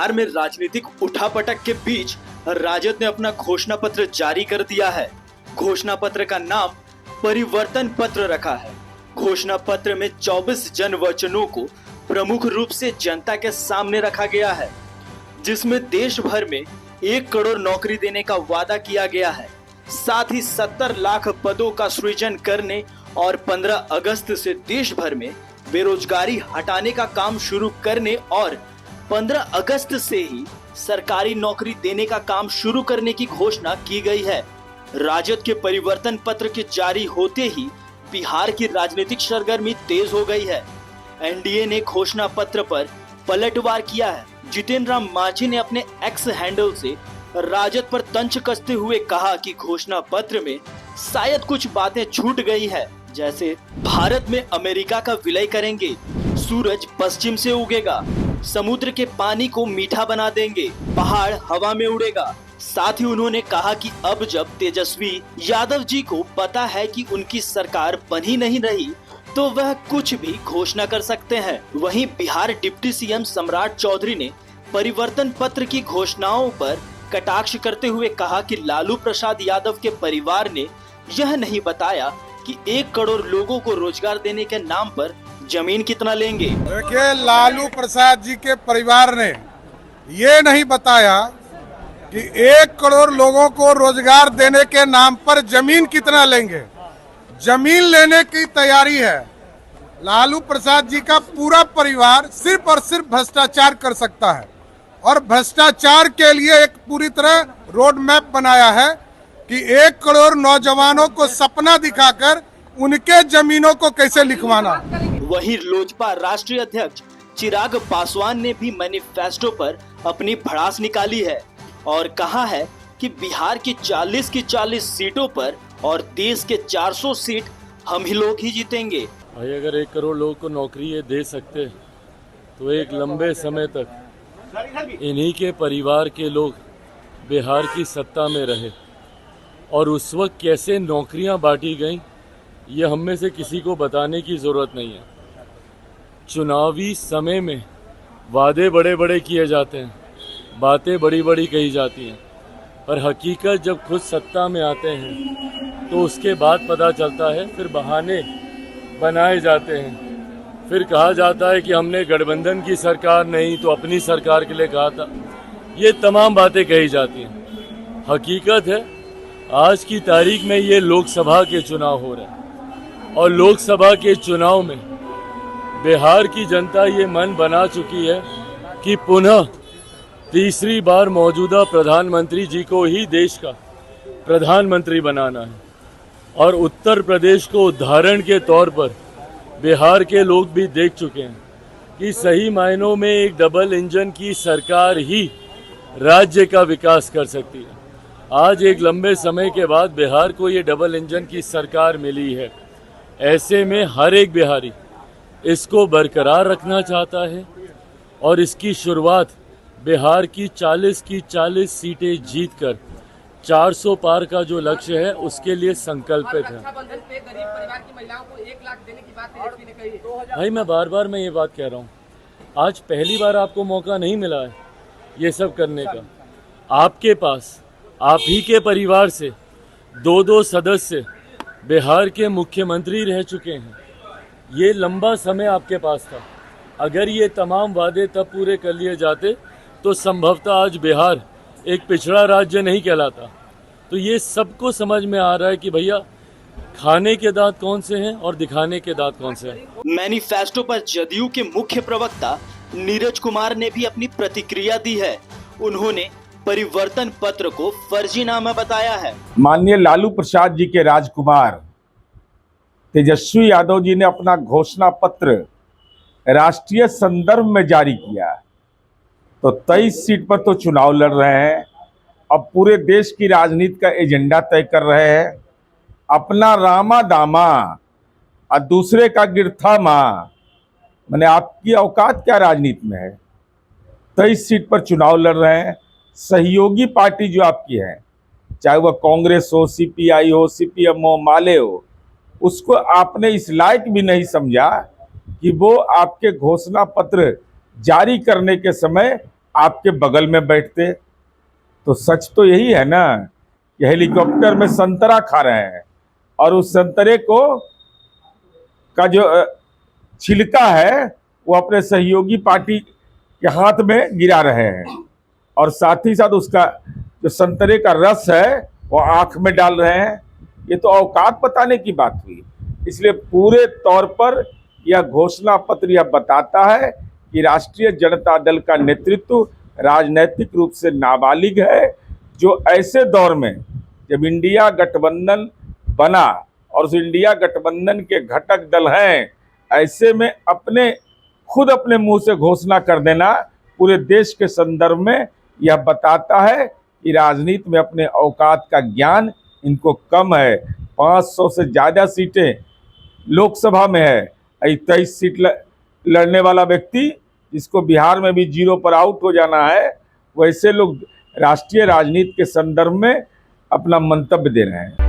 बिहार में राजनीतिक उठापटक के बीच राजद ने अपना घोषणा पत्र जारी कर दिया है। घोषणा पत्र का नाम परिवर्तन पत्र रखा है। घोषणा पत्र में 24 जन वचनों को प्रमुख रूप से जनता के सामने रखा गया है, जिसमें देश भर में 1 करोड़ नौकरी देने का वादा किया गया है। साथ ही 70 लाख पदों का सृजन करने और 15 अगस्त से देश भर में बेरोजगारी हटाने का काम शुरू करने और 15 अगस्त से ही सरकारी नौकरी देने का काम शुरू करने की घोषणा की गई है। राजद के परिवर्तन पत्र के जारी होते ही बिहार की राजनीतिक सरगर्मी तेज हो गई है। एनडीए ने घोषणा पत्र पर पलटवार किया है। जितेंद्र राम मांझी ने अपने एक्स हैंडल से राजद पर तंज कसते हुए कहा कि घोषणा पत्र में शायद कुछ बातें छूट गई है, जैसे भारत में अमेरिका का विलय करेंगे, सूरज पश्चिम से उगेगा, समुद्र के पानी को मीठा बना देंगे, पहाड़ हवा में उड़ेगा। साथ ही उन्होंने कहा कि अब जब तेजस्वी यादव जी को पता है कि उनकी सरकार बन ही नहीं रही, तो वह कुछ भी घोषणा कर सकते हैं। वहीं बिहार डिप्टी सीएम सम्राट चौधरी ने परिवर्तन पत्र की घोषणाओं पर कटाक्ष करते हुए कहा कि लालू प्रसाद यादव के परिवार ने यह नहीं बताया कि 1 करोड़ लोगों को रोजगार देने के नाम पर जमीन कितना लेंगे। देखिए, लालू प्रसाद जी के परिवार ने ये नहीं बताया कि 1 करोड़ लोगों को रोजगार देने के नाम पर जमीन कितना लेंगे। जमीन लेने की तैयारी है। लालू प्रसाद जी का पूरा परिवार सिर्फ और सिर्फ भ्रष्टाचार कर सकता है और भ्रष्टाचार के लिए एक पूरी तरह रोड मैप बनाया है कि 1 करोड़ नौजवानों को सपना दिखाकर उनके जमीनों को कैसे लिखवाना। वहीं लोजपा राष्ट्रीय अध्यक्ष चिराग पासवान ने भी मैनिफेस्टो पर अपनी भड़ास निकाली है और कहा है कि बिहार की 40 सीटों पर और देश के 400 सीट हम ही लोग ही जीतेंगे। भाई, अगर 1 करोड़ लोगों को नौकरी ये दे सकते तो एक लंबे समय तक इन्हीं के परिवार के लोग बिहार की सत्ता में रहे और उस वक्त कैसे नौकरियां बांटी गईं, ये हम में से किसी को बताने की ज़रूरत नहीं है। चुनावी समय में वादे बड़े बड़े किए जाते हैं, बातें बड़ी बड़ी कही जाती हैं, पर हकीकत जब खुद सत्ता में आते हैं तो उसके बाद पता चलता है, फिर बहाने बनाए जाते हैं। फिर कहा जाता है कि हमने गठबंधन की सरकार नहीं तो अपनी सरकार के लिए कहा था। ये तमाम बातें कही जाती हैं। हकीकत है, आज की तारीख में ये लोकसभा के चुनाव हो रहे हैं और लोकसभा के चुनाव में बिहार की जनता ये मन बना चुकी है कि पुनः तीसरी बार मौजूदा प्रधानमंत्री जी को ही देश का प्रधानमंत्री बनाना है। और उत्तर प्रदेश को उदाहरण के तौर पर बिहार के लोग भी देख चुके हैं कि सही मायनों में एक डबल इंजन की सरकार ही राज्य का विकास कर सकती है। आज एक लंबे समय के बाद बिहार को ये डबल इंजन की सरकार मिली है। ऐसे में हर एक बिहारी इसको बरकरार रखना चाहता है और इसकी शुरुआत बिहार की 40 सीटें जीतकर 400 पार का जो लक्ष्य है उसके लिए संकल्पित है। भाई, मैं बार बार ये बात कह रहा हूँ, आज पहली बार आपको मौका नहीं मिला है ये सब करने का। आपके पास आप ही के परिवार से 2 सदस्य बिहार के मुख्यमंत्री रह चुके हैं। ये लंबा समय आपके पास था। अगर ये तमाम वादे तब पूरे कर लिए जाते तो संभवतः आज बिहार एक पिछड़ा राज्य नहीं कहलाता। तो ये सबको समझ में आ रहा है कि भैया खाने के दांत कौन से हैं और दिखाने के दांत कौन से हैं। मैनिफेस्टो पर जदयू के मुख्य प्रवक्ता नीरज कुमार ने भी अपनी प्रतिक्रिया दी है। उन्होंने परिवर्तन पत्र को फर्जीनामा बताया है। माननीय लालू प्रसाद जी के राजकुमार तेजस्वी यादव जी ने अपना घोषणा पत्र राष्ट्रीय संदर्भ में जारी किया। तो 23 सीट पर तो चुनाव लड़ रहे हैं। अब पूरे देश की राजनीति का एजेंडा तय कर रहे हैं। अपना रामा दामा और दूसरे का गिरथा माँ, मैंने आपकी औकात क्या राजनीति में है। 23 सीट पर चुनाव लड़ रहे हैं। सहयोगी पार्टी जो आपकी है, चाहे वह कांग्रेस हो, सीपीआई हो, सीपीएम हो, माले हो, उसको आपने इस लायक भी नहीं समझा कि वो आपके घोषणा पत्र जारी करने के समय आपके बगल में बैठते। तो सच तो यही है ना कि हेलीकॉप्टर में संतरा खा रहे हैं और उस संतरे को का जो छिलका है वो अपने सहयोगी पार्टी के हाथ में गिरा रहे हैं और साथ ही साथ उसका जो संतरे का रस है वो आंख में डाल रहे हैं। ये तो औकात बताने की बात हुई। इसलिए पूरे तौर पर यह घोषणा पत्र यह बताता है कि राष्ट्रीय जनता दल का नेतृत्व राजनैतिक रूप से नाबालिग है, जो ऐसे दौर में जब इंडिया गठबंधन बना और उस इंडिया गठबंधन के घटक दल हैं, ऐसे में खुद अपने मुंह से घोषणा कर देना पूरे देश के संदर्भ में यह बताता है कि राजनीति में अपने औकात का ज्ञान इनको कम है। 500 से ज़्यादा सीटें लोकसभा में है, 23 सीट लड़ने वाला व्यक्ति जिसको बिहार में भी 0 पर आउट हो जाना है, वैसे लोग राष्ट्रीय राजनीति के संदर्भ में अपना मंतव्य दे रहे हैं।